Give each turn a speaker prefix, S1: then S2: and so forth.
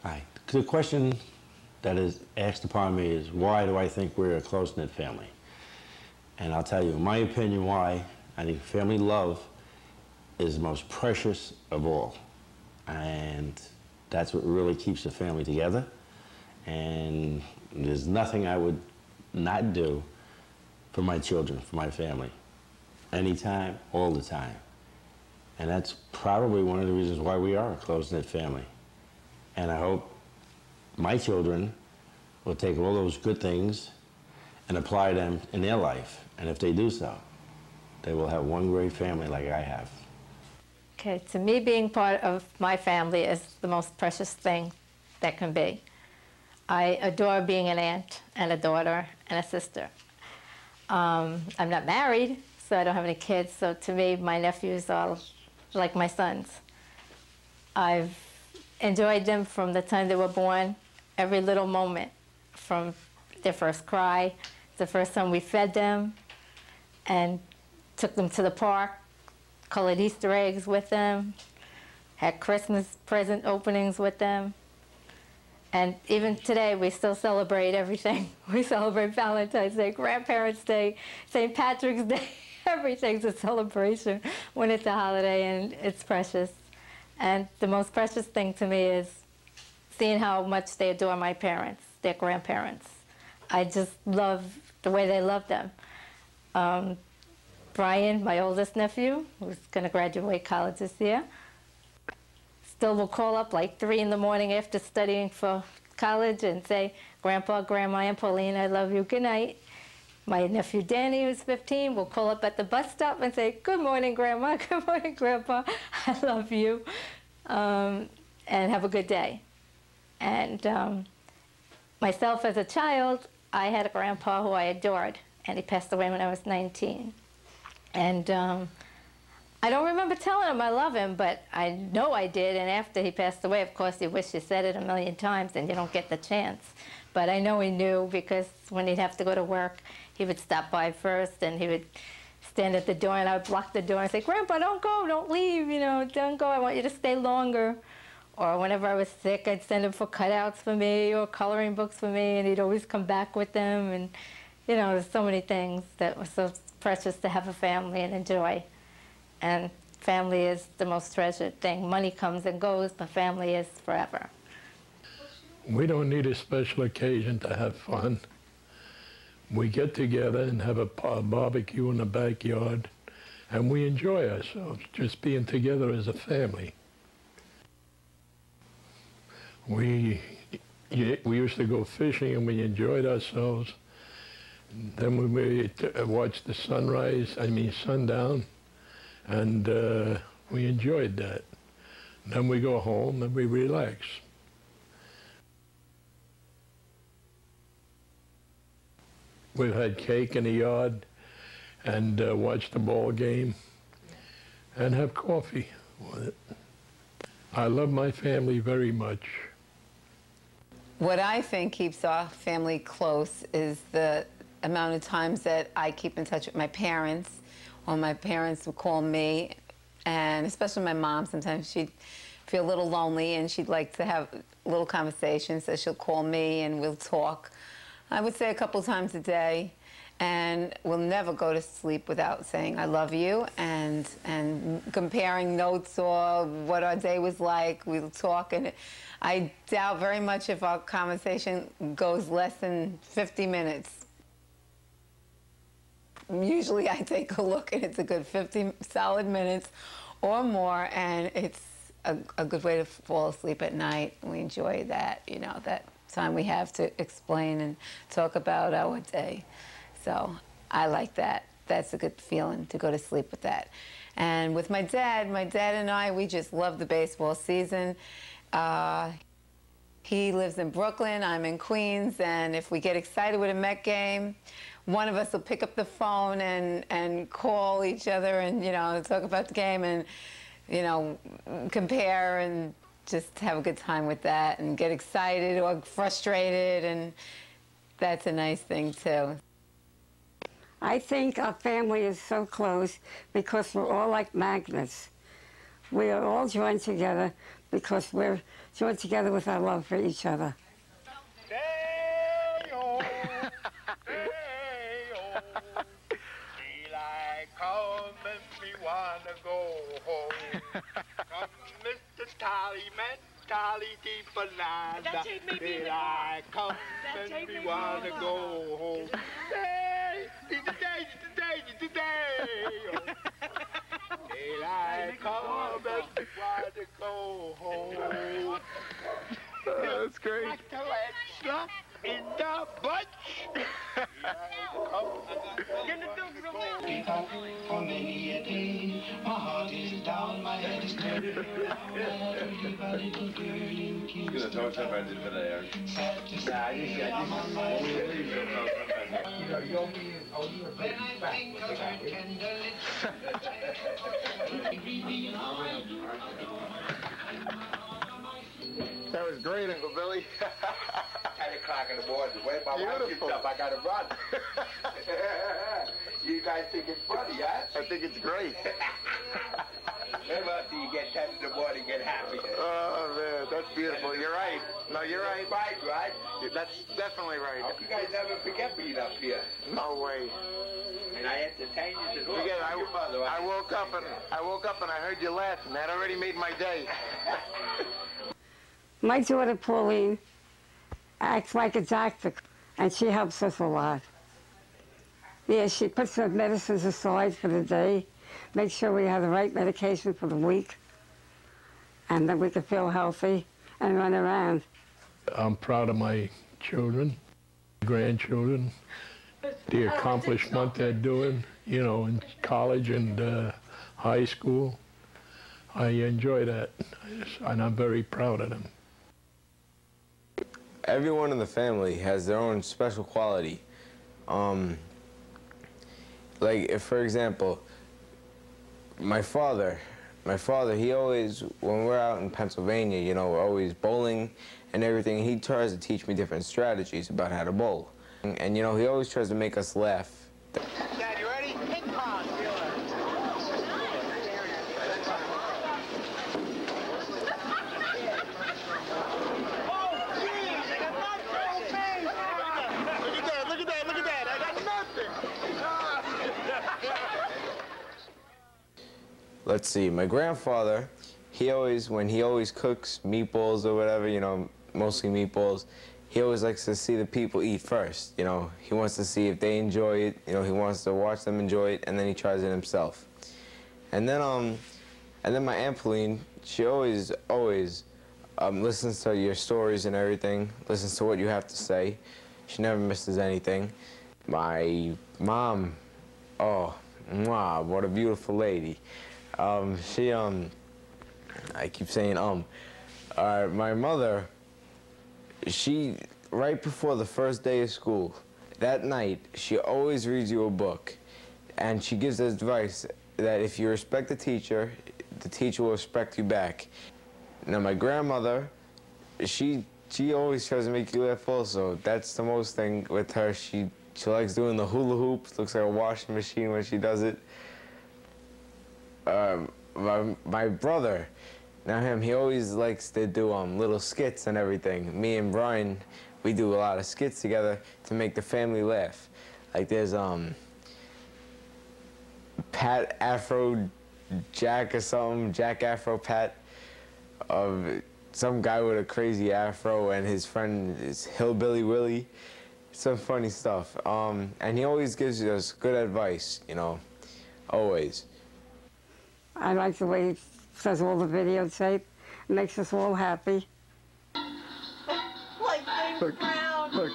S1: Hi. The question that is asked upon me is, why do I think we're a close-knit family? And I'll tell you, in my opinion, why. I think family love is the most precious of all. And that's what really keeps the family together. And there's nothing I would not do for my children, for my family. Anytime, all the time. And that's probably one of the reasons why we are a close-knit family. And I hope my children will take all those good things and apply them in their life. And if they do so, they will have one great family like I have.
S2: Okay, to me, being part of my family is the most precious thing that can be. I adore being an aunt and a daughter and a sister. I'm not married, so I don't have any kids, so to me, my nephews are like my sons. I've enjoyed them from the time they were born, every little moment, from their first cry, the first time we fed them, and took them to the park, colored Easter eggs with them, had Christmas present openings with them. And even today, we still celebrate everything. We celebrate Valentine's Day, Grandparents' Day, St. Patrick's Day. Everything's a celebration when it's a holiday, and it's precious. And the most precious thing to me is seeing how much they adore my parents, their grandparents. I just love the way they love them. Brian, my oldest nephew, who's going to graduate college this year, still will call up like 3 in the morning after studying for college and say, Grandpa, Grandma, and Pauline, I love you, good night. My nephew Danny, who's 15, will call up at the bus stop and say, good morning, Grandma, good morning, Grandpa, I love you, and have a good day. And myself as a child, I had a grandpa who I adored, and he passed away when I was 19. And I don't remember telling him I love him, but I know I did, and after he passed away, of course, you wish you said it a million times and you don't get the chance. But I know he knew, because when he'd have to go to work, he would stop by first, and he would stand at the door, and I would block the door and say, Grandpa, don't go, don't leave, you know, don't go, I want you to stay longer. Or whenever I was sick, I'd send him for cutouts for me or coloring books for me, and he'd always come back with them. And, you know, there's so many things that were so precious to have a family and enjoy. And family is the most treasured thing. Money comes and goes, but family is forever.
S3: We don't need a special occasion to have fun. We get together and have a barbecue in the backyard, and we enjoy ourselves, just being together as a family. We used to go fishing, and we enjoyed ourselves. Then we watched the sundown, and we enjoyed that. Then we go home and we relax. We've had cake in the yard and watched the ball game and have coffee with it. I love my family very much.
S4: What I think keeps our family close is the amount of times that I keep in touch with my parents, or my parents would call me, and especially my mom. Sometimes she'd feel a little lonely and she'd like to have a little conversation, so she'll call me and we'll talk. I would say a couple times a day, and we'll never go to sleep without saying I love you, and comparing notes or what our day was like. We'll talk, and I doubt very much if our conversation goes less than 50 minutes. Usually I take a look and it's a good 50 solid minutes or more, and it's a good way to fall asleep at night. We enjoy that, you know, that time we have to explain and talk about our day. So I like that. That's a good feeling to go to sleep with that. And with my dad and I, we just love the baseball season. He lives in Brooklyn, I'm in Queens, and if we get excited with a Met game, one of us will pick up the phone and call each other and, you know, talk about the game and, you know, compare and just have a good time with that and get excited or frustrated, and that's a nice thing too.
S5: I think our family is so close because we're all like magnets. We are all joined together because we're joined together with our love for each other.
S6: That take me daylight come and me wanna go home. Daylight come and me wanna go home.
S7: That's great.
S6: Like the ledge in the bunch.
S8: For many a day, my heart is down, my head is clear. Leave a little girl in Kingston. Sad to say, I'm on my way. When I think of her tender
S7: That was great, Uncle Billy.
S6: 10 o'clock in the morning. When my wife gets up, I gotta run. You guys think it's funny, huh?
S7: I think it's great.
S6: Maybe after you get 10 in the morning, get happy.
S7: Oh, man, that's beautiful. You're right. No, you're right.
S6: Right?
S7: That's definitely right.
S6: I hope you guys never forget being up here.
S7: No way.
S6: And I entertained you to go.
S7: Again, I woke up and I heard you laughing. That already made my day.
S5: My daughter Pauline acts like a doctor, and she helps us a lot. Yeah, she puts her medicines aside for the day, makes sure we have the right medication for the week, and then we can feel healthy and run around.
S3: I'm proud of my children, grandchildren, the accomplishment they're doing, you know, in college and high school. I enjoy that, and I'm very proud of them.
S9: Everyone in the family has their own special quality. Like, if, for example, my father, he always, when we're out in Pennsylvania, you know, we're always bowling and everything, he tries to teach me different strategies about how to bowl. And, you know, he always tries to make us laugh.
S6: Dad, you ready? Ping pong.
S9: Let's see, my grandfather, when he always cooks meatballs or whatever, you know, mostly meatballs, he always likes to see the people eat first, you know. He wants to see if they enjoy it, you know, he wants to watch them enjoy it, and then he tries it himself. And then my Aunt Pauline, she always listens to your stories and everything, listens to what you have to say. She never misses anything. My mom, oh, mwah, what a beautiful lady. I keep saying my mother, she, right before the first day of school, that night, she always reads you a book, and she gives advice that if you respect the teacher will respect you back. Now, my grandmother, she always tries to make you laugh also. That's the most thing with her. She likes doing the hula hoops, looks like a washing machine when she does it. My brother, now he always likes to do little skits and everything. Me and Brian, we do a lot of skits together to make the family laugh. Like there's Pat Afro Jack or something, Jack Afro Pat, of some guy with a crazy afro, and his friend is Hillbilly Willie. Some funny stuff. And he always gives us good advice, you know, always.
S5: I like the way he does all the videotape. It makes us all happy.
S6: Like James Brown.
S7: Look.